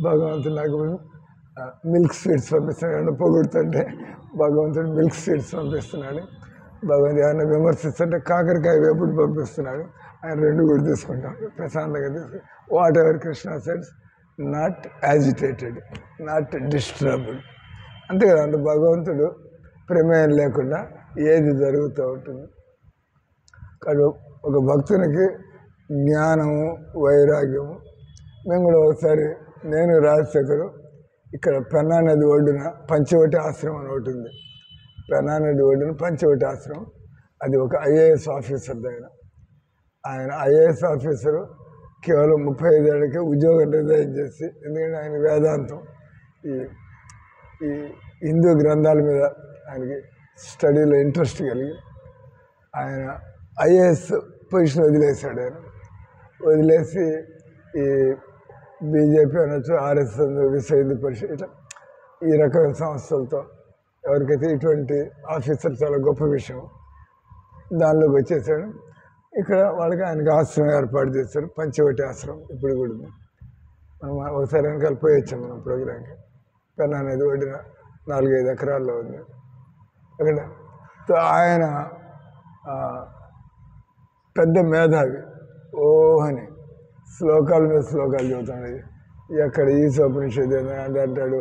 భగవంతుడు నాకు మిల్క్ స్వీట్స్ పంపిస్తున్నాడు, పొగుడుతుంటే భగవంతుడు మిల్క్ స్వీట్స్ పంపిస్తున్నాడు, భగవంతుడు ఏమైనా విమర్శిస్తుంటే కాకరకాయ వేపుడు పంపిస్తున్నాడు. ఆయన 2 కూడా తీసుకుంటాం ప్రశాంతంగా తీసుకుంటాం. వాట్ ఎవర్ కృష్ణ సెడ్స్ నాట్ యాజిటేటెడ్, నాట్ డిస్టర్బ్డ్ అంతే కదా. అంటే భగవంతుడు ప్రమేయం లేకుండా ఏది జరుగుతూ ఉంటుంది. కానీ ఒక భక్తునికి జ్ఞానము వైరాగ్యము. మేము కూడా ఒకసారి నేను రాజశేఖరు ఇక్కడ పెన్నా నది ఒడ్డున పంచవటి ఆశ్రమం అని ఒకటి ఉంది. పెన్నా నది ఒడ్డున పంచవటి ఆశ్రమం. అది ఒక ఐఏఎస్ ఆఫీసర్ దగ్గర. ఆయన ఐఏఎస్ ఆఫీసరు కేవలం 35 ఏళ్ళకే ఉద్యోగం రిజైన్ చేసి, ఎందుకంటే ఆయన వేదాంతం ఈ హిందూ గ్రంథాల మీద ఆయనకి స్టడీలో ఇంట్రెస్ట్ కలిగి ఆయన ఐఏఎస్ పొజిషన్ వదిలేశాడు. ఆయన వదిలేసి ఈ బీజేపీ అనొచ్చు, ఆర్ఎస్ఎస్, విశ్వ హిందూ పరిషత్ ఇట్లా ఈ రకమైన సంస్థలతో ఎవరికైతే ఇటువంటి ఆఫీసర్ చాలా గొప్ప విషయం దానిలోకి వచ్చేసాడు. ఇక్కడ వాళ్ళకి ఆయనకి ఆశ్రమం ఏర్పాటు చేశారు, పంచవటి ఆశ్రమం. ఇప్పుడు కూడా ఉంది. మనం ఒకసారి వెనకాల పోయి వచ్చాం మనం ప్రోగ్రాంకి. పెన్నా నది ఒడ్డున 4-5 ఎకరాల్లో ఉంది అక్కడ. ఆయన పెద్ద మేధావి అని శ్లోకాల మీద శ్లోకాలు చదువుతున్నాడు. ఎక్కడ ఈశోపనిషత్తు అది అంటాడు,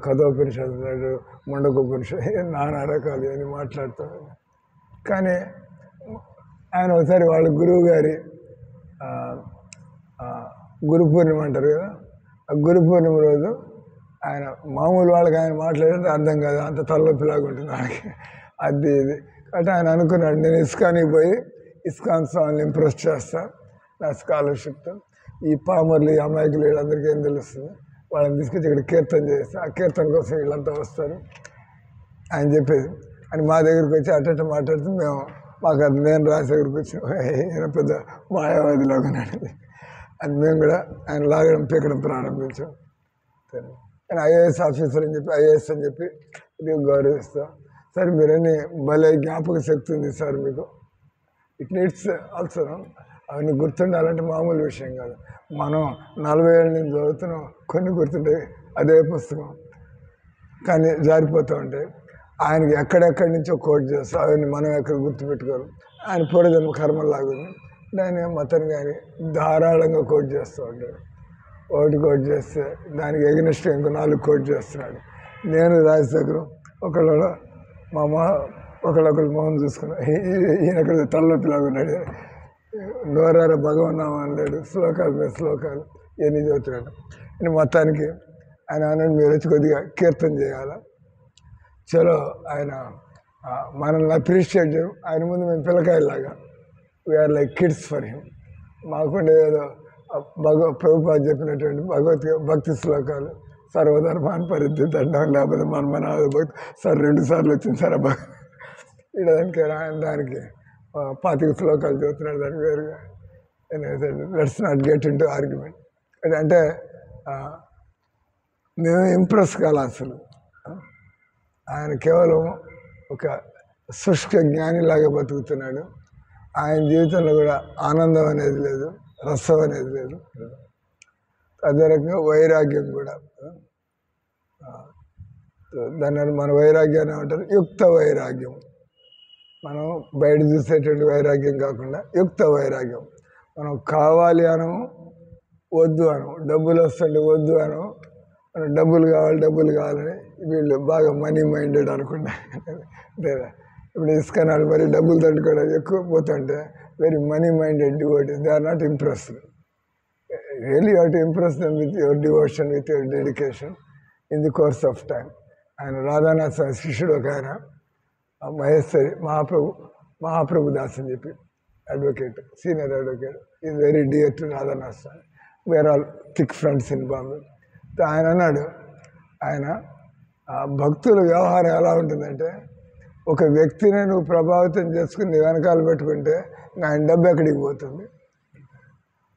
కథోపనిషత్తు అంటాడు, ముండకోపనిషత్తు, నానా రకాలు అని మాట్లాడుతాడు. కానీ ఆయన ఒకసారి వాళ్ళ గురువు గారి గురు పూర్ణిమ అంటారు కదా, ఆ గురు పూర్ణిమ రోజు ఆయన మామూలు వాళ్ళకి ఆయన మాట్లాడితే అర్థం కాదు, అంత తలనొప్పిలాగా ఉంటుంది ఆయనకి అది ఇది. కాబట్టి ఆయన అనుకున్నాడు, నేను ఇస్కాన్కి పోయి ఇస్కాన్ స్వామిని ఇంప్రెస్ చేస్తా నా స్కాలర్షిప్తో. ఈ పామర్లు, ఈ అమాయకులు వీళ్ళందరికీ ఏం తెలుస్తుంది, వాళ్ళని తీసుకొచ్చి ఇక్కడ కీర్తన చేస్తే ఆ కీర్తన కోసం వీళ్ళంతా వస్తారు ఆయన చెప్పేది. అని మా దగ్గరికి వచ్చి అట్ట మాట్లాడుతూ మేము మాకు అది నేను రాసి దగ్గరికి వచ్చి ఈయన పెద్ద మాయావాదిలాగా ఉన్నాడు అది మేము కూడా ఆయన లాగడం పీకడం ప్రారంభించాం. కానీ ఐఏఎస్ ఆఫీసర్ అని చెప్పి ఐఏఎస్ అని చెప్పి ఇది గౌరవిస్తాం. సరే మీరన్నీ భలే జ్ఞాపక శక్తి ఉంది సార్ మీకు, ఇట్ నీడ్స్ ఆల్సో అవన్నీ గుర్తుండాలంటే మామూలు విషయం కాదు. మనం 40 ఏళ్ళ నుంచి చదువుతున్నాం, కొన్ని గుర్తుంటాయి, అదే పుస్తకం, కానీ జారిపోతూ ఉంటాయి. ఆయనకి ఎక్కడెక్కడి నుంచో కోట్ చేస్తాం, అవన్నీ మనం ఎక్కడ గుర్తుపెట్టుకోరు. ఆయన పూర్వజన్మ కర్మలాగుంది. ఆయన మతం కానీ ధారాళంగా కోట్ చేస్తూ ఉంటాడు. ఒకటి కోట్ చేస్తే దానికి ఎగ్నెస్ట్ ఇంకో 4 కోట్ చేస్తున్నాడు. నేను రాజశేఖరం ఒకళ్ళొకళ్ళు మొహం చూసుకున్నా, ఈయన అక్కడ తలనొప్పిలాగా ఉన్నాడు, నోరార భగవన్నామా అనలేడు, శ్లోకాలు మీద శ్లోకాలు ఇవన్నీ చదువుతున్నాడు. మొత్తానికి ఆయన అన్నాడు, మీరు వచ్చి కొద్దిగా కీర్తన చేయాలా. చలో ఆయన మనల్ని అప్రిషియేట్ చేయడం, ఆయన ముందు మేము పిల్లకాయలాగా, we are like kids for him. మాకుండే ఏదో ప్రభుపాద చెప్పినటువంటి భగవద్గీత భక్తి శ్లోకాలు, సర్వధర్మాన్ని పరిత్యజించడం, లేకపోతే మన భక్తి సార్ 2 సార్లు వచ్చింది సార్ దానికి ఆయన దానికి 25 శ్లోకాలు చదువుతున్నాడు. దానికి వేరుగా let's not get into argument. అంటే మేము ఇంప్రెస్ కాల అసలు. ఆయన కేవలం ఒక శుష్క జ్ఞానిలాగా బతుకుతున్నాడు. ఆయన జీవితంలో కూడా ఆనందం అనేది లేదు, రసం అనేది లేదు. అదే రకంగా వైరాగ్యం కూడా, దాన్ని మన వైరాగ్యాన్ని ఏమంటారు, యుక్త వైరాగ్యం. మనం బయట చూసేటువంటి వైరాగ్యం కాకుండా యుక్త వైరాగ్యం. మనం కావాలి అనము, వద్దు అనము, డబ్బులు వస్తుంటే వద్దు అనము, మనం డబ్బులు కావాలని వీళ్ళు బాగా మనీ మైండెడ్ అనుకుంటా. లేదా ఇప్పుడు ఇస్కానాలు మరి డబ్బులు తట్టుకోవడం ఎక్కువ పోతుంటే very money minded devotees, they are not impressed. Really you have to impress them with your devotion, with your dedication in the course of time. ఆయన రాధానాథ్ స్వామి శిష్యుడు ఒక ఆయన, మహేశ్వరి మహాప్రభు దాస్ అని చెప్పి advocate, senior advocate, is very dear to Radhanath Swami. Were all thick friends in Bombay. ఆయన అన్నాడు, ఆయన భక్తుల వ్యవహారం ఎలా ఉంటుందంటే, ఒక వ్యక్తిని నువ్వు ప్రభావితం చేసుకుని నీ వెనకాల పెట్టుకుంటే ఆయన డబ్బు ఎక్కడికి పోతుంది.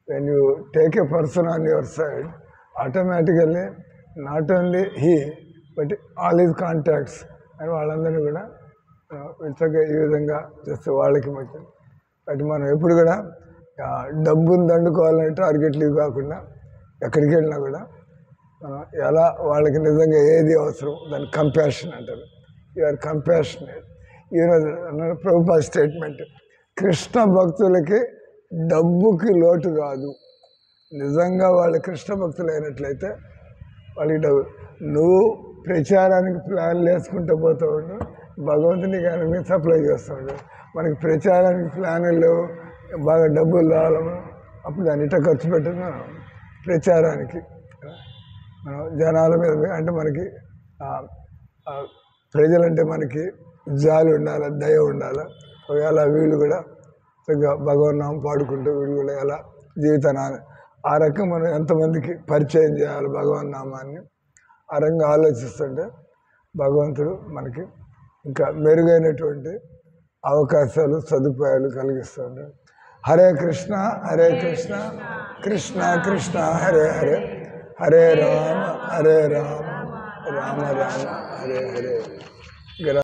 When you take a person on your side, automatically not only he but all his contacts అని వాళ్ళందరినీ కూడా చక్కగా ఈ విధంగా చేస్తే వాళ్ళకి మంచి. బట్ మనం ఎప్పుడు కూడా డబ్బును దండుకోవాలనే టార్గెట్లు ఇవి కాకుండా ఎక్కడికి వెళ్ళినా కూడా మనం ఎలా వాళ్ళకి నిజంగా ఏది అవసరం దాన్ని కంపాషన్ అంటారు. You are compassionate. ఈరోజు ప్రభుపాద స్టేట్మెంట్, కృష్ణ భక్తులకి డబ్బుకి లోటు కాదు. నిజంగా వాళ్ళు కృష్ణ భక్తులు అయినట్లయితే వాళ్ళకి డబ్బు, నువ్వు ప్రచారానికి ప్లాన్లు వేసుకుంటూ పోతూ ఉండు, భగవంతుని కానీ సప్లై చేస్తూ ఉండు. మనకి ప్రచారానికి ప్లాన్లు లేవు, బాగా డబ్బులు రావాలము, అప్పుడు దాన్ని ఇట్లా ఖర్చు పెట్టినా ప్రచారానికి మనం జనాల మీద, అంటే మనకి ప్రజలంటే మనకి జాలి ఉండాలి, దయ ఉండాలి. ఒకవేళ వీళ్ళు కూడా చక్కగా భగవన్నామం పాడుకుంటూ వీళ్ళు కూడా ఎలా జీవితాన్ని ఆ రకంగా మనం ఎంతమందికి పరిచయం చేయాలి భగవన్నామాన్ని, ఆ రకంగా ఆలోచిస్తుంటే భగవంతుడు మనకి ఇంకా మెరుగైనటువంటి అవకాశాలు సదుపాయాలు కలిగిస్తుంటాడు. హరే కృష్ణ కృష్ణ కృష్ణ హరే హరే, హరే రామ రామ రామ హరే హరే.